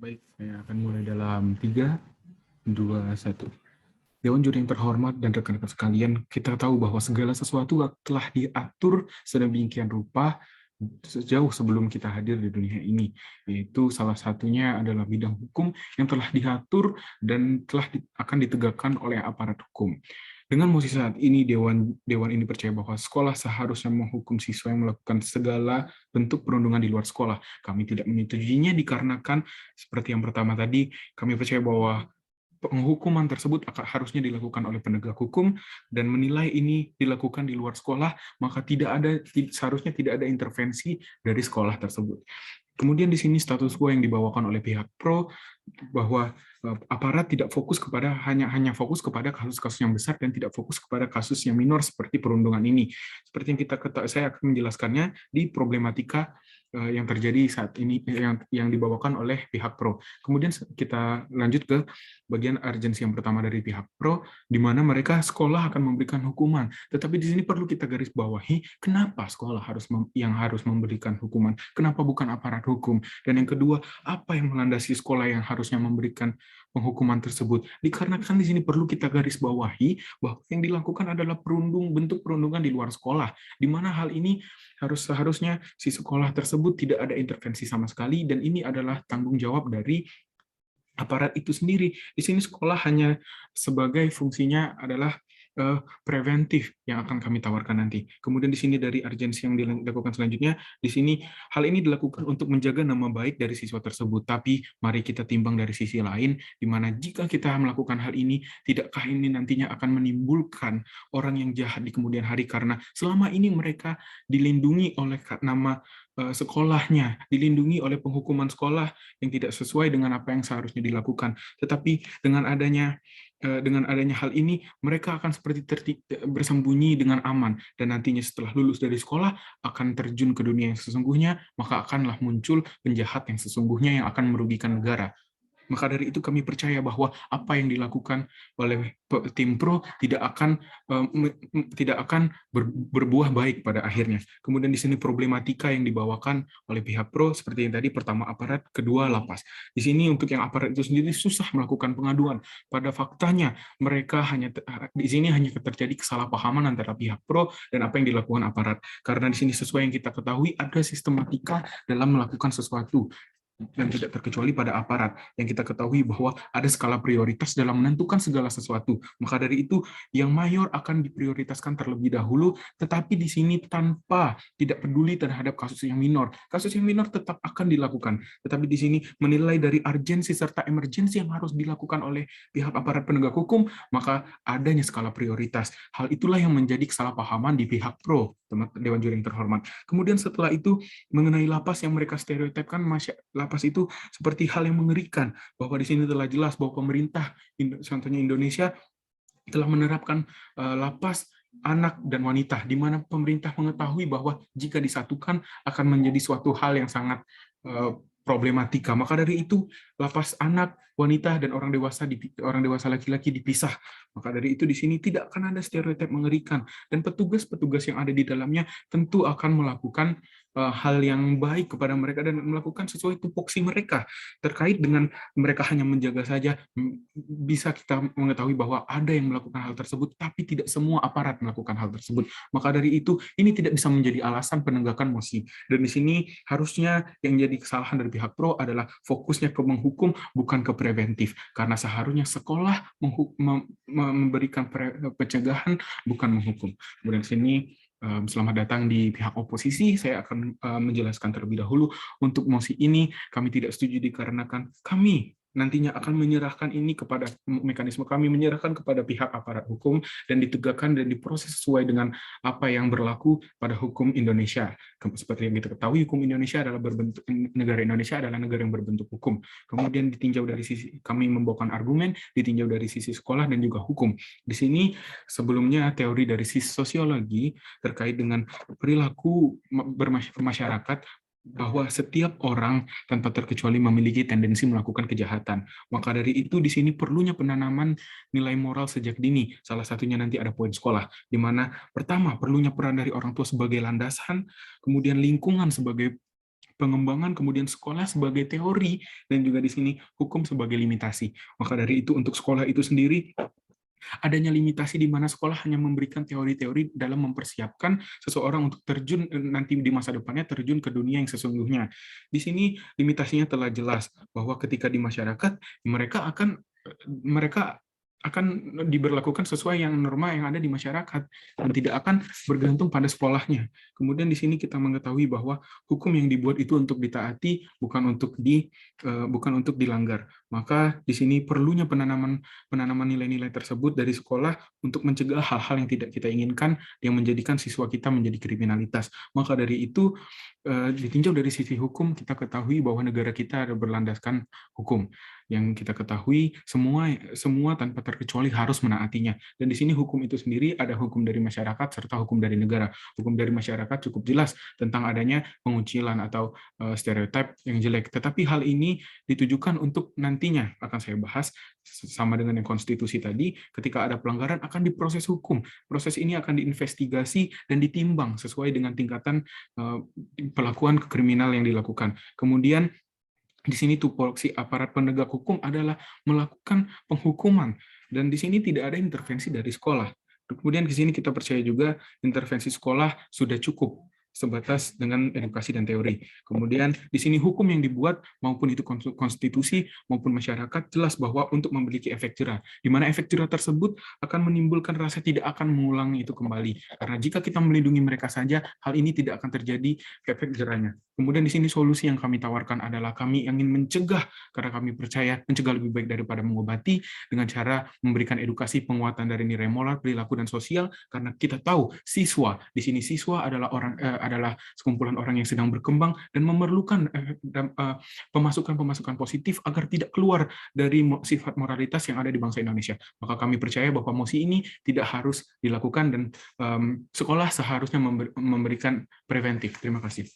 Baik, saya akan mulai dalam 3, 2, 1. Dewan Juri yang terhormat dan rekan-rekan sekalian, kita tahu bahwa segala sesuatu telah diatur sedemikian rupa sejauh sebelum kita hadir di dunia ini, yaitu salah satunya adalah bidang hukum yang telah diatur dan akan ditegakkan oleh aparat hukum. Dengan posisi saat ini, Dewan ini percaya bahwa sekolah seharusnya menghukum siswa yang melakukan segala bentuk perundungan di luar sekolah. Kami tidak menyetujuinya dikarenakan, seperti yang pertama tadi, kami percaya bahwa penghukuman tersebut harusnya dilakukan oleh penegak hukum dan menilai ini dilakukan di luar sekolah, maka seharusnya tidak ada intervensi dari sekolah tersebut. Kemudian di sini status quo yang dibawakan oleh pihak pro bahwa aparat tidak fokus kepada hanya fokus kepada kasus-kasus yang besar dan tidak fokus kepada kasus yang minor seperti perundungan ini. Seperti yang saya akan menjelaskannya di problematika yang terjadi saat ini yang dibawakan oleh pihak pro. Kemudian kita lanjut ke bagian urgensi yang pertama dari pihak pro, di mana mereka sekolah akan memberikan hukuman. Tetapi di sini perlu kita garis bawahi, kenapa sekolah yang harus memberikan hukuman? Kenapa bukan aparat hukum? Dan yang kedua, apa yang melandasi sekolah yang harusnya memberikan penghukuman tersebut? Dikarenakan di sini perlu kita garis bawahi bahwa yang dilakukan adalah bentuk perundungan di luar sekolah, di mana hal ini seharusnya si sekolah tersebut tidak ada intervensi sama sekali, dan ini adalah tanggung jawab dari aparat itu sendiri. Di sini sekolah hanya sebagai fungsinya adalah preventif yang akan kami tawarkan nanti. Kemudian di sini dari urgensi yang dilakukan selanjutnya, di sini hal ini dilakukan untuk menjaga nama baik dari siswa tersebut. Tapi mari kita timbang dari sisi lain, di mana jika kita melakukan hal ini, tidakkah ini nantinya akan menimbulkan orang yang jahat di kemudian hari, karena selama ini mereka dilindungi oleh nama sekolahnya, dilindungi oleh penghukuman sekolah yang tidak sesuai dengan apa yang seharusnya dilakukan. Tetapi dengan adanya hal ini, mereka akan seperti bersembunyi dengan aman, dan nantinya setelah lulus dari sekolah akan terjun ke dunia yang sesungguhnya, maka akanlah muncul penjahat yang sesungguhnya yang akan merugikan negara. Maka dari itu kami percaya bahwa apa yang dilakukan oleh tim pro tidak akan berbuah baik pada akhirnya. Kemudian di sini problematika yang dibawakan oleh pihak pro seperti yang tadi, pertama aparat, kedua lapas. Di sini untuk yang aparat itu sendiri susah melakukan pengaduan. Pada faktanya di sini hanya terjadi kesalahpahaman antara pihak pro dan apa yang dilakukan aparat. Karena di sini sesuai yang kita ketahui ada sistematika dalam melakukan sesuatu, dan tidak terkecuali pada aparat yang kita ketahui bahwa ada skala prioritas dalam menentukan segala sesuatu. Maka dari itu yang mayor akan diprioritaskan terlebih dahulu, tetapi di sini tanpa tidak peduli terhadap kasus yang minor. Kasus yang minor tetap akan dilakukan, tetapi di sini menilai dari urgensi serta emergensi yang harus dilakukan oleh pihak aparat penegak hukum, maka adanya skala prioritas. Hal itulah yang menjadi kesalahpahaman di pihak pro, Dewan Juri yang terhormat. Kemudian setelah itu mengenai lapas yang mereka stereotipkan, lapas itu seperti hal yang mengerikan, bahwa di sini telah jelas bahwa pemerintah, contohnya Indonesia, telah menerapkan lapas anak dan wanita, di mana pemerintah mengetahui bahwa jika disatukan akan menjadi suatu hal yang sangat problematika. Maka dari itu lapas anak, wanita, dan orang dewasa laki-laki dipisah. Maka dari itu di sini tidak akan ada stereotip mengerikan, dan petugas-petugas yang ada di dalamnya tentu akan melakukan hal yang baik kepada mereka dan melakukan sesuai tupoksi mereka. Terkait dengan mereka hanya menjaga saja, bisa kita mengetahui bahwa ada yang melakukan hal tersebut, tapi tidak semua aparat melakukan hal tersebut. Maka dari itu ini tidak bisa menjadi alasan penegakan mosi. Dan di sini harusnya yang jadi kesalahan dari pihak pro adalah fokusnya ke menghukum, bukan ke preventif, karena seharusnya sekolah memberikan pencegahan, bukan menghukum. Kemudian sini selamat datang di pihak oposisi. Saya akan menjelaskan terlebih dahulu. Untuk mosi ini kami tidak setuju dikarenakan kami nantinya akan menyerahkan ini kepada mekanisme, kami menyerahkan kepada pihak aparat hukum dan ditegakkan dan diproses sesuai dengan apa yang berlaku pada hukum Indonesia. Seperti yang kita ketahui, hukum Indonesia adalah negara Indonesia adalah negara yang berbentuk hukum. Kemudian ditinjau dari sisi, kami membawakan argumen, ditinjau dari sisi sekolah dan juga hukum. Di sini sebelumnya teori dari sisi sosiologi terkait dengan perilaku bermasyarakat, bahwa setiap orang tanpa terkecuali memiliki tendensi melakukan kejahatan. Maka dari itu di sini perlunya penanaman nilai moral sejak dini. Salah satunya nanti ada poin sekolah, di mana pertama perlunya peran dari orang tua sebagai landasan, kemudian lingkungan sebagai pengembangan, kemudian sekolah sebagai teori, dan juga di sini hukum sebagai limitasi. Maka dari itu untuk sekolah itu sendiri, adanya limitasi di mana sekolah hanya memberikan teori-teori dalam mempersiapkan seseorang untuk terjun nanti di masa depannya terjun ke dunia yang sesungguhnya. Di sini limitasinya telah jelas bahwa ketika di masyarakat mereka akan diberlakukan sesuai yang norma yang ada di masyarakat dan tidak akan bergantung pada sekolahnya. Kemudian di sini kita mengetahui bahwa hukum yang dibuat itu untuk ditaati, bukan untuk dilanggar. Maka di sini perlunya penanaman nilai-nilai tersebut dari sekolah untuk mencegah hal-hal yang tidak kita inginkan yang menjadikan siswa kita menjadi kriminalitas. Maka dari itu ditinjau dari sisi hukum, kita ketahui bahwa negara kita ada berlandaskan hukum. Yang kita ketahui semua tanpa terkecuali harus menaatinya. Dan di sini hukum itu sendiri ada hukum dari masyarakat serta hukum dari negara. Hukum dari masyarakat cukup jelas tentang adanya pengucilan atau stereotip yang jelek. Tetapi hal ini ditujukan untuk nantinya akan saya bahas sama dengan yang konstitusi tadi, ketika ada pelanggaran akan diproses hukum. Proses ini akan diinvestigasi dan ditimbang sesuai dengan tingkatan pelakuan kriminal yang dilakukan. Kemudian di sini tupoksi aparat penegak hukum adalah melakukan penghukuman, dan di sini tidak ada intervensi dari sekolah. Kemudian di sini kita percaya juga intervensi sekolah sudah cukup sebatas dengan edukasi dan teori. Kemudian di sini hukum yang dibuat maupun itu konstitusi maupun masyarakat jelas bahwa untuk memiliki efek jerah, di mana efek jerah tersebut akan menimbulkan rasa tidak akan mengulangi itu kembali. Karena jika kita melindungi mereka saja, hal ini tidak akan terjadi efek jerahnya. Kemudian di sini solusi yang kami tawarkan adalah kami ingin mencegah, karena kami percaya mencegah lebih baik daripada mengobati, dengan cara memberikan edukasi penguatan dari nilai moral, perilaku, dan sosial, karena kita tahu di sini siswa adalah sekumpulan orang yang sedang berkembang dan memerlukan pemasukan-pemasukan positif agar tidak keluar dari sifat moralitas yang ada di bangsa Indonesia. Maka kami percaya bahwa mosi ini tidak harus dilakukan dan sekolah seharusnya memberikan preventif. Terima kasih.